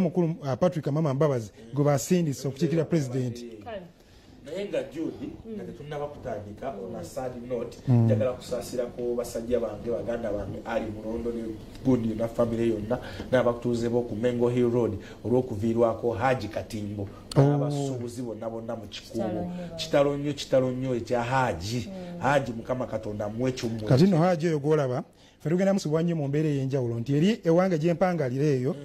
mukuru Patrick Mama Mbabazi go basindise okukikira president nayenga Judy kati tunaba kutandika on sad note njagala kusasira ko basajja bange baganda bange ali mulondo ne gundi na family yonna nabakutuze bo ku Mengo Hill Road olwokuvirwako Haji Katimbo abasubuzi bonna bonna mu kikubo kitalo nnyo ekya Haji mukama katonda mwecho mwe kati no Haji oyo golaba ferugenda musubwanye mu mbere yenjawulo nti eri ewanga gyempangalire eyo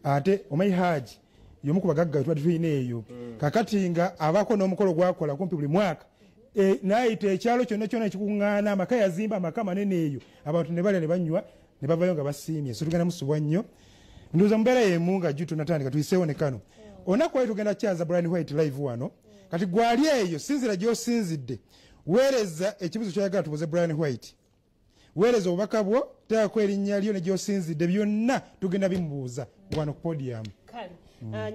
ate omayi Haji yomu kubagagga twatuyine eyo kakati nga abako n'omukolo gwakola kumpi buli mwaka naayita ekyalo kyonna ekikungana amaka yazimba amaka manene eyo abantu ne balya ne banywa ne bavayo nga basiimye so tugenda musubwa nnyo nduza mbeera yemu nga jutu natandika tuyiseewo ne kano onaku wali tugenda kyaza Brian White live wano kati gwali eyo sinzira gy'osinzidde weereza ekibuzo ky'oyagala tubuze Brian White weereza obubaka bwo teekako erinnya lyo ne gy'osinzidde byonna tugenda bimubuuza wano ku podium.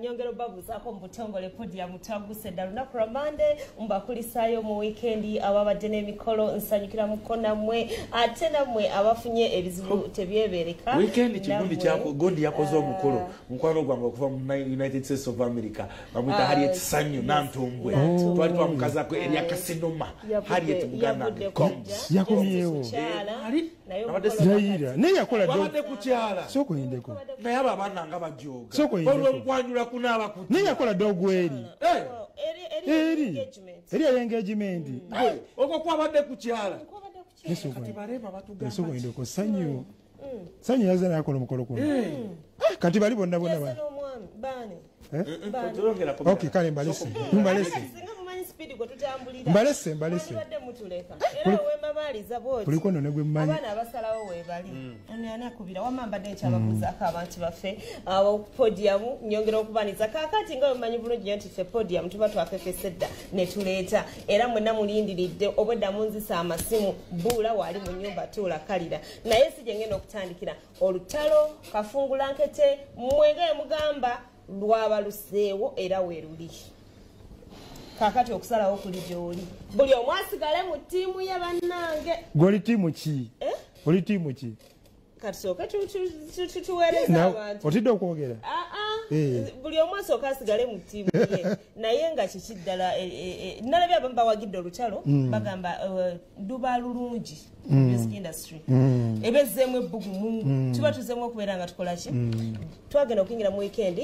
Nyongero babuzaako mu butongole podium taguse dda lunaku lwa Monday mbakulisaayo mu weekend ababadde n'emikolo nsanyukira mukona mmwe ate nammwe abafunye ebizibu tebyebereka weekend kigundi kyako gondi yakoze omukolo mukwano gwange okuva mu United States of America bamwita Harriet Sanyu Nantumbwe twali twamukazako Elia Kasinoma Harriet Muganda yakomyewo naye yakola wabadde ku kyala soko yindeko naye abo abaana nga bajoga soko yindeko kwanjula kunaaba kuti naye yakola dogweri eri engagement okwo kwabadde ku kyala kati balema batugamba soko yindeko Sanyu yaza nakola omukolo kuno kati bali bonna okay kale mbalese kuliko none gwe mmanyi abaana abasalawo weebali ani akubira wamambadde ekyababuuzaako abantu baffe podium nyongera okubaniza kaakati nga wemanyi bulungi nti ffe podium tuba twafefesa edda ne tuleeta era mwenna mulindiridde obwedda munzisa amasimu buula waali mu nnyumba tuula kalira naye si gye ngenda okutandikira olutalo kafungulankete mwenge mugamba lwaba luseewo era weeruli kakati okusalawo kuli gy'oli buli omu asigale mu ttiimu y'abannange goli ttiimu ki oli ttiimu ki kati sooka tuweereza abantu otidde okwogera buli omu asooka asigale mu ttiimu ye naye nga kiki ddala nalabye abamu bawagidde olutalo bagamba luba lulungi music industry ebezzeemu ebbugumu tuba tuzzeemu okubeera nga tukola ki twagenda okuyingira mu weekend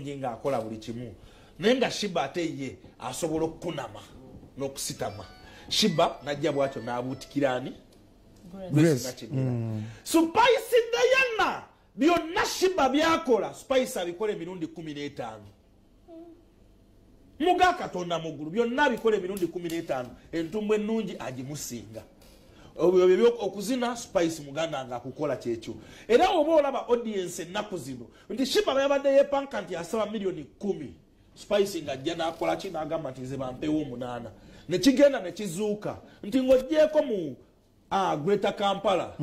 nga akola buli kimu naye nga Shiba ate ye asobola okukunama n'okusitama Shiba najja bwatyo n'abuutikiraani Spice Diana byonna Shiba byakola Spice abikola emirundi 15 muga Katonda muggulu byonna abikola emirundi 15 entumbu ennungi agimusinga okuzina Spice muganda nga akukola kyekyo era oba olaba audience ennaku zino nti Shiba yabadde yepanka nti asaba milioni 10 Spice nga ajja n'akola ki n'agamba nti nze bampeewo 8 ne kigenda ne kizuuka nti ng'oggyeko mu Greater Kampala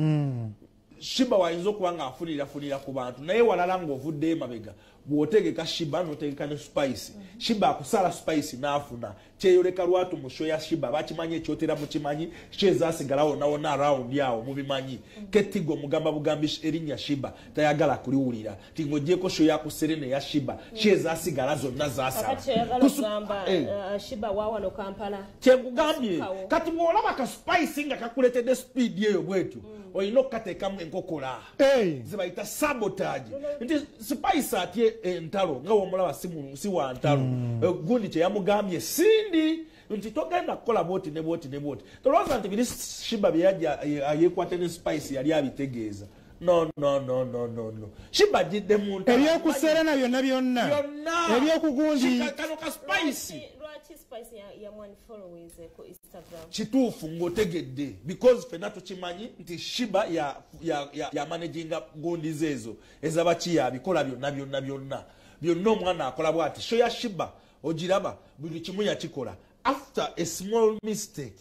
Shiba wayinza okuba nga afunira ku bantu naye walala ng'ovudde emabega bw'otegeka Shiba n'otegeka ne Spice Shiba akusala Spice n'afuna kyeyoleka lwatu mu show ya Shiba bakimanyi ekyotera mukimanyi kyezasigalawo nawona around yawo mubimanyi Ketigo mugamba bugambi erinnya Shiba tayagala kuliwulira ti ng'oggyeko show ya kuserene ya Shiba kyezasigala zonna zasala Shiba wawano Kampala kyekugambye kati bw'olaba ka Spice nga kakuletedde speed eyo bwetu oyina okukateekamu enkokola zibayita sabotage nti Spice atye entalo nga womulaba si wa ntalo gundi kyeyamugambye sindi nti togenda kukola bwoti ne bwoti tolowooza nti biri Shiba byeyajja yeekwate ne Spice yali abitegeeza no Shiba ajjidde mu ntalo ebyokuserena byonna ebyokugundi kano ka Spice Spice ya one followers ku Instagram kituufu ng'otegedde because fena tukimanyi nti Shiba ya managinga gundi ezo ezabaki yabikola byonna omwana akola bwati show ya Shiba ogiraba buli kimu yakikola after a small mistake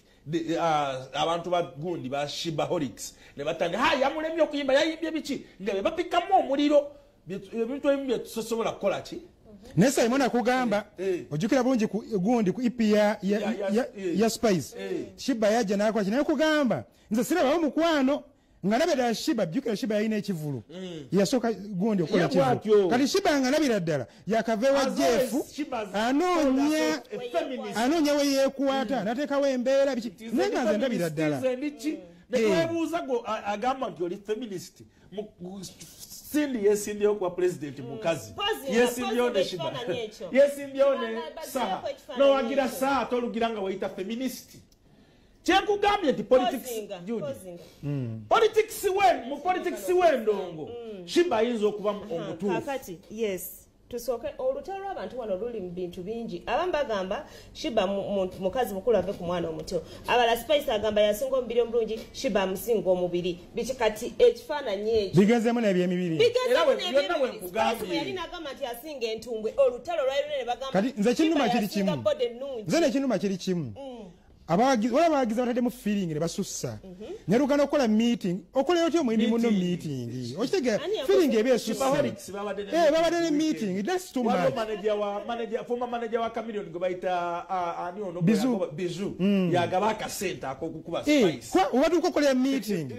abantu ba gundi ba Shibaholics ne batandi yamulemye okuyimba yayimbye biki nga bapikamu omuliro ebintu ebimu byetusobola kukola ki Nesa imona kugamba ojukira bulungi gundi ku EP ya Spice Shiba yaje nakola kinaye kugamba nze siraba omukwano nga nabira Shiba jukira Shiba yalina ekivulu yasooka gundi okola ekivulu kati Shiba nga nabira ddala yakavewa jeefu anoonya we yeekwata nateekawo embeera nenga nze ndabira ddala nekwebuuza go agamba nti oli feminist Cindy yesimbyewo kuba president mukazi yesimbyewo ne Shiba yesimbyewo ne Saha nowagira Saha tolugira nga weyita feminist kyekugambye nti politics w'endongo Shiba ayinza okuba omutuufu tusooke olutalo lw'abantu wano luli mu bintu bingi abamu bagamba Shiba mukazi mukulu ave ku mwana omuto abala Spice agamba yasinga omubiri omulungi Shiba amusinga omubiri biki kati ekifaananyi ekyo bigezeemu n'ebyemibiri yali n'agamba nti asinga entumbwe olutalo lwali lunene bagamba kati nze kinuma kiri kimu nze nekinuma kiri kimu abagiza batadde mu feeling ne basussa nerugana okukola meeting okola otyo omuyimbi muno meeting okitega feeling ebe esussa babadde ne meeting that's too much former manager wa Chameleon gwe bayita ani ono Bizu yagaba akasente akokukuba Spice kwa watu kokola meeting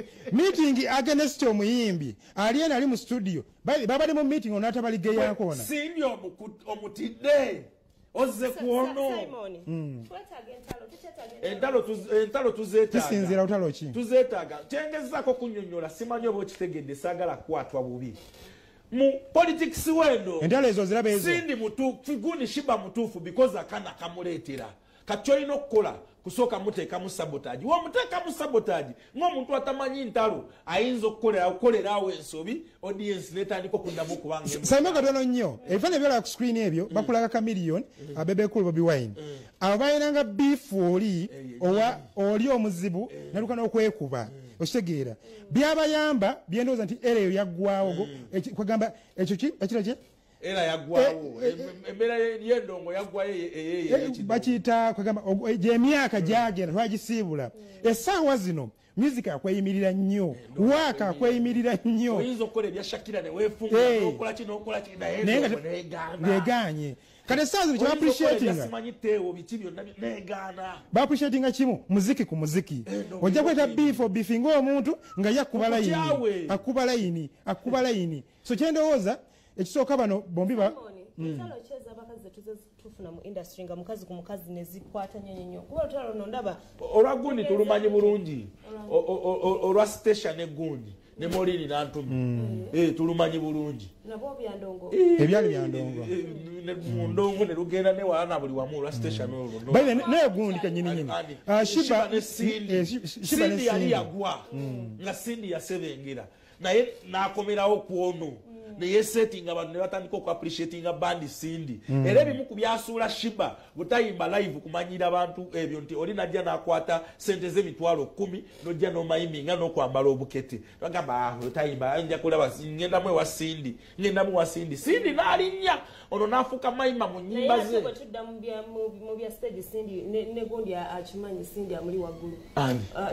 against omuyimbi aliyena ali mu studio babadde mu meeting onata balige yakona Cindy omutidde ozze kuono entalo tusinzira utalo ki tuzeetaaga kyengezako kunnyonnyola simanyi oba okitegedde saagala kukwatwa bubi mu politics wendo entalo ezo ziraba ezo Cindy mutuufu guni Shiba mutuufu because akana kamuleetera kati kyolina okukola kusooka muteekamu sabotage womuteekamu sabotage ng'omuntu atamanyi ntalo ayinza okukolerawo ensobi audience netandika okuddamu okubanga sayima katono nnyo ebifaananyi byolaba ku screen ebyo bakulaga Chameleon abebekulu Bobi Wine abo bayinanga beef oli omuzibu naluka n'okwekuba okitegeera byabayamba byendowooza nti era eyo yaggwawo kwegamba ekyo ekira kye era yaggwawo embeera y'endongo yaggwayo bakiyita kwegamba gy'emyaka gyagenda twagisiibula essaawa zino music akweyimirira nnyo waaka akweyimirira nnyo oyinza okukola ebya Shakira ne weefunga n'okola ki naye neganye kati essaawa zino kyebaappreciatinga baappreciatinga kimu muziki ku muziki ojja kweta beef ng'omuntu nga ye akuba layini so kyendowooza ekisooka bano bombi tufuna mu industry nga mukazi ku mukazi ne zikwata nnyo kuba olutalo luno ndaba olwa gundi tulumanyi bulungi olwa station egundi ne Molini n'Antumi tulumanyi bulungi nabo byandongo ebyali byandongo mu ndongo ne lugenda ne wala na buli wamu olwa station olwo baile naye gundi kanyini Shiba ne Cindy yali yagwa nga Cindy yasebengera naye n'akomerawo kuono naye setting abantu ne batandika okuappreciatinga bandi Cindy era ebimu ku byasuula Shiba butayimba live kumanyira abantu ebyo nti oli najja n'akwata sente z'emitwalo 10 n'ojja n'omayiminga n'okwambala obukete bagamba otayimba nja kulaba ngendamu ewa Cindy Cindy n'alinnya ono n'afuuka mayima mu nnyimba ze tudda mu bya stage Cindy ne gundi akimanyi Cindy amuli waggulu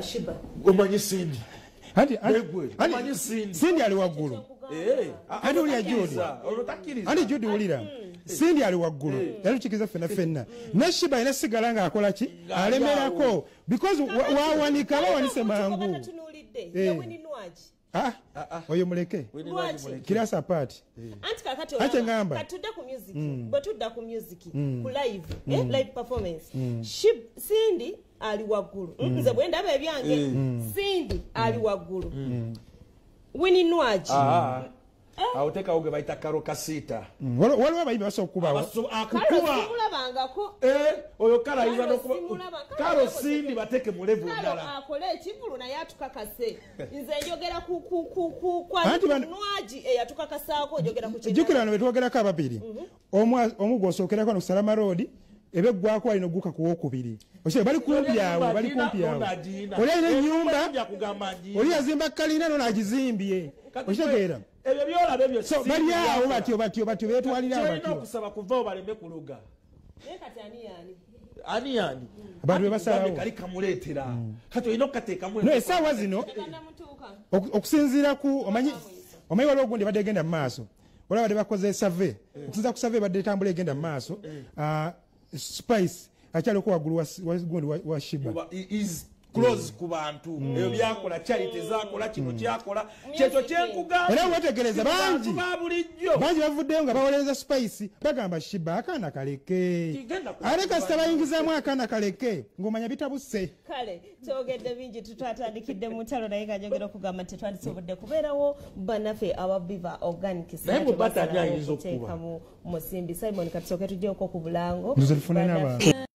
Shiba omanyi Cindy Cindy ali waggulu andi ulya Judy ulira Cindy ali waggulu yalukikiza fenna ne Shiba ina sigala nga akola ki alemerako because wawanika bawanise mangu oyo muleke kirasa party anti kakati ate ngamba katudda ku music batudda ku music ku live live performance Cindy ali waggulu nze bwe ndaba ebyange Cindy ali waggulu Winnie Nwaji awoteka oge baita Karo Kasita waliwo abayibi basobola okubawo simulabangako oyo Karo ayinza n'okuba Karo Cindy bateke mu level ndala akole ekivulu naye atukakase nze njogera kwa Nwaji eyatukakasaako njogera ku jjukira wano betwogerako ababiri omu gw'osookerako no Salama Road ebeggwako alina ogguka ku wookubiri okire bali kumpi awo oli alina ennyumba oli yazimba kalina no n'agizimbye okitegeera ebyo byolaba ebyo bali awo batyo beetwalira batyo okusaba kuva baleme kuloga ani abantu bebasalawo kali kamuleetera kati olina okukateekamu no essaawa zino okusinziira ku omanyi waliwo ogundi badde egenda mu maaso olaba badde bakoze save okusinziira ku save badde etambula egenda mu maaso Spice akyali ko waggulu wa Shiba close ku bantu ebyo byakola charity zakola kino kyakola kyekyo kyenkugamba era wetegereza bangi bulijjo bavuddeyo nga bawolereza Spice bagamba Shiba akaana kaleke ate kasita bayingizaamu akaana kaleke ng'omanya bitabuse kale twogedde bingi tutwatandikidde mu ntalo naye nga njogera okugamba nti tetwandisobodde kubeerawo bannaffe aba Biva Organic teekamu musimbi Simon katusooke tujjeko ku bulango nzifune n'abantu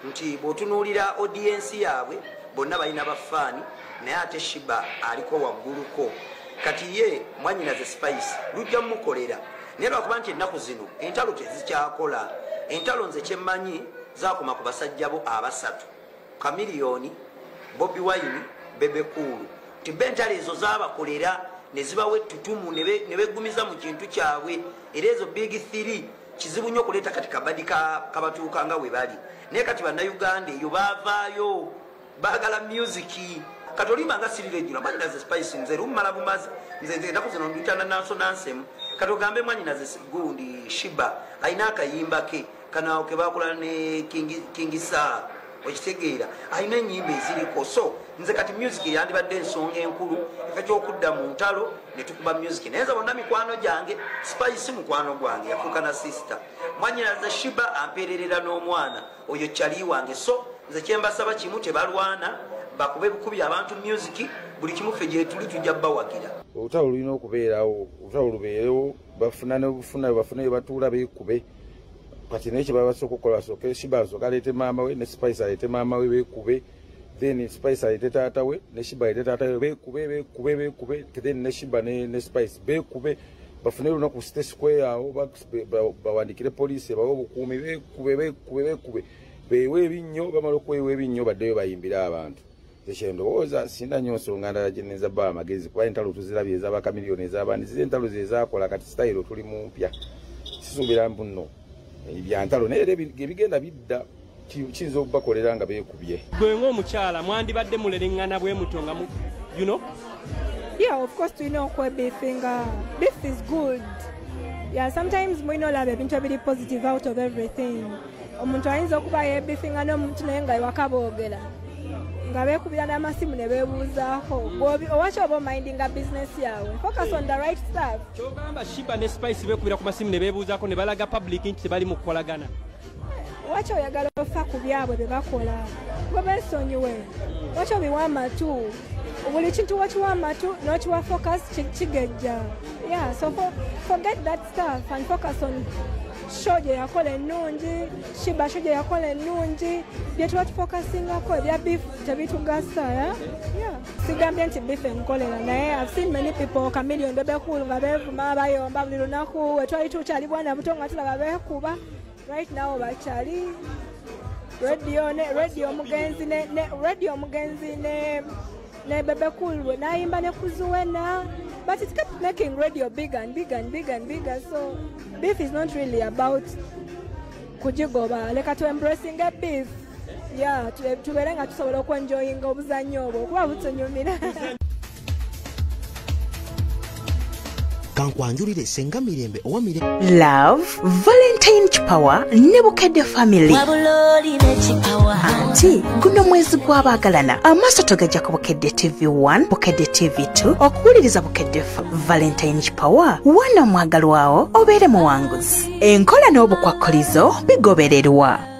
nti bw'otunuulira audience yaabwe bonna balina bafaani naye ate Shiba aliko wagguluko kati ye Mwanyinaze Spice lujja mumukolera naye lwakuba nti ennaku zino entalo tezikyakola entalo nze kyemmanyi zaakoma ku basajja bo abasatu Chameleone, Bobi Wine, Bebe Cool nti be entalo ezo zaabakolera ne zibawa ettutumu ne beggumiza mu kintu kyabwe era ezo big 3 kizibu nnyo okuleeta kati kabadi kabatuuka nga we bali naye kati bannayuganda eyo baavaayo baagala musiki kati olimba nga sirirejjula Mwanyinaze Spice nze lummala bumazi nze ennaku zino nduyitana nansemu kati ogambe Mwanyinaze gundi Shiba alina akayimba ke kanaawo ke baakola ne King Saa okitegeera alina ennyimba eziriko so nze kati music yandibadde ensonga enkulu ekyokudda mu ntalo ne tukuba music naye nze bonna mikwano gyange Spice mukwano gwange yafuuka na sister Mwanyinaze Shiba ampeererera n'omwana oyo kyali wange so nze kyembasaba kimu tebalwana bakube bukubi abantu music buli kimu ffe gye tuli tujja bawagira olutalo lulina okubeerawo olutalo lubeerewo bafune batuula beekube kati naye kyebaba basooka okukola basooke Shiba asooka aleete maama we ne Spice aleete maama we beekube then Spice aleete taata we ne Shiba aleete taata we beekube then ne Shiba ne Spice beekube bafune lunaku State Square awo bawandikire poliisi bawe obukuumi beekube beewe ebinnyo bamala okwewa ebinnyo baddeyo bayimbire abantu ekyendowooza sinda nnyo nsonga ndala gye neza bba amagezi kuba entalo tuzirabye ez'aba Chameleone ez'abandi ziri entalo ze zaakola kati sitayiro tuli mu mpya sisuubira mbu nno byantalo naye era ebigenda bidda kiyinza okubakolera nga beekubye gwe ng'omukyala mwandibadde muleriŋŋana bwe muto nga you know yeah of course tulina okwebeefinga beef is good yeah sometimes mulina olaba ebintu ebiri positive out of everything omuntu ayinza okuba yebeefinga n'omuntu naye nga ewaka boogera nga beekubira n'amasimu ne beebuuzaako owaki oba omindinga bizinesi yaabwe focus on the right stuff kyogamba Shiba ne Spice beekubira ku masimu ne beebuuzaako ne balaga public nti tebali mu kukolagana waki oyagala ofa ku byabwe bye bakola gwe beesonyiwe waki obiwa amatu buli kintu wakiwa amatu n'okiwa focus kigejja yeah so forget that stuff and focus on show gye yakola ennungi Shiba show gye yakola ennungi bye tuba tufocusingako ebya beef tebitugasa yeah sigambye nti beef enkolera naye I've seen many people Chameleone Bebe Cool nga beevuma bayomba buli lunaku we twali tukyali bwana buto nga tulaba beekuba right now bakyali radio omugenzi ne Bebe Cool nayimba ne kuzuwena but it kept making radio bigger and bigger so beef is not really about kujigoba leka to embracing a beef yeah tubeere nga tusobola okwenjoyinga obuzannyo obwo okuba butunyumira kankwanjulire senga Mirembe owa Mirembe Love Valentine Chipawa ne Bukedde family anti guno mwezi gw'abaagalana amaaso togajja ku Bukedde TV1 Bukedde TV2 okuwuliriza Bukedde Valentine Chipawa wana mwagalwawo obeere muwanguzi enkola n'obukwakulizo bigobererwa